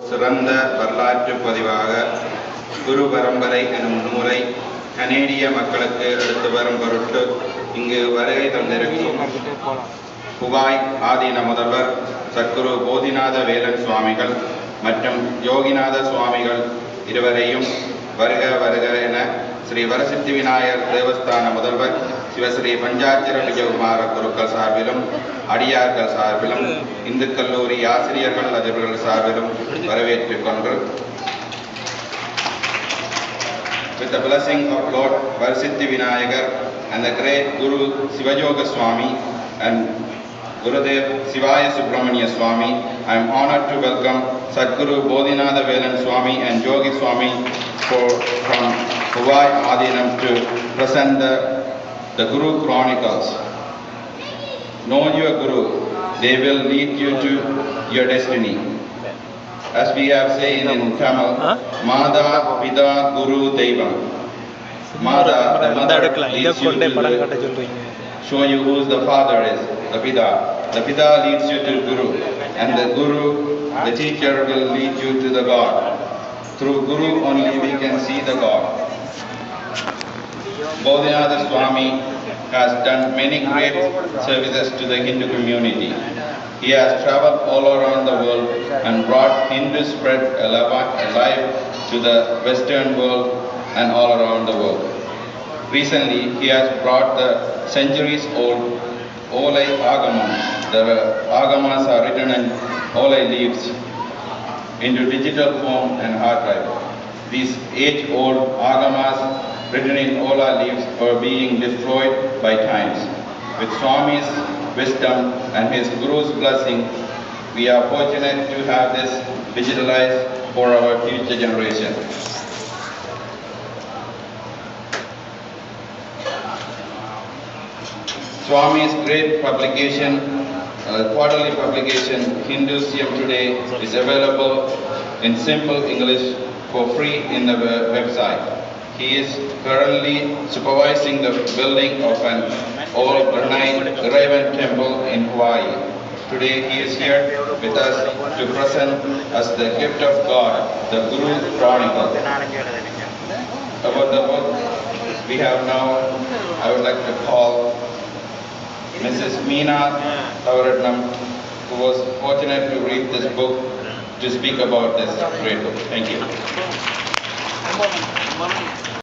சிறந்த வரலாற்று பதிவாக குரு பரம்பரை எனும் நூலை கனேடிய மக்களுக்கு எடுத்து வரும் பொருட்டு இங்கு வருகை தந்திருக்கும் ஹுவாய் ஆதீன முதல்வர் சத்குரு போதிநாத வேலன் சுவாமிகள் மற்றும் யோகிநாத சுவாமிகள் இருவரையும் வருக வருக என ஸ்ரீ வரசித்தி விநாயகர் தேவஸ்தான முதல்வர் சிவஸ்ரீ பஞ்சாட்சர விஜயகுமார குருக்கள் சார்பிலும் அடியார்கள் சார்பிலும் இந்து கல்லூரி ஆசிரியர்கள் அதிபர்கள் சார்பிலும் வரவேற்றுக் கொண்டு with the blessing of Lord Varasiddhi Vinayagar and the great Guru Sivayoga Swami and Gurudev Sivaya Subramanya Swami, I am honored to welcome Sadguru Bodhinatha Velan Swami and Yogi Swami from Huvai Adinam to present the Guru Chronicles. Know your Guru, they will lead you to your destiny. As we have said in Tamil, Mada, Pida, Guru, Devam. Mada, the mother, leads you to show you who the father is, the Pida. The Pida leads you to Guru, and the Guru, the teacher, will lead you to the God. Through Guru only we can see the God. Bodhinatha Swami has done many great services to the Hindu community. He has traveled all around the world and brought Hindu spread alive to the Western world and all around the world. Recently, he has brought the centuries-old Olai Agamam. The Agamas are written in Olai leaves into digital form and hard drive. These age-old Agamas written in Ola leaves are being destroyed by times. With Swami's wisdom and his Guru's blessing, we are fortunate to have this digitalized for our future generation. Swami's great publication, quarterly publication, Hinduism Today, is available in simple English for free in the website. He is currently supervising the building of an old granite Raven temple in Hawaii. Today he is here with us to present us the gift of God, the Guru Chronicle. About the book we have now, I would like to call Mrs. Meena Tavaratnam, who was fortunate to read this book, to speak about this great book. Thank you.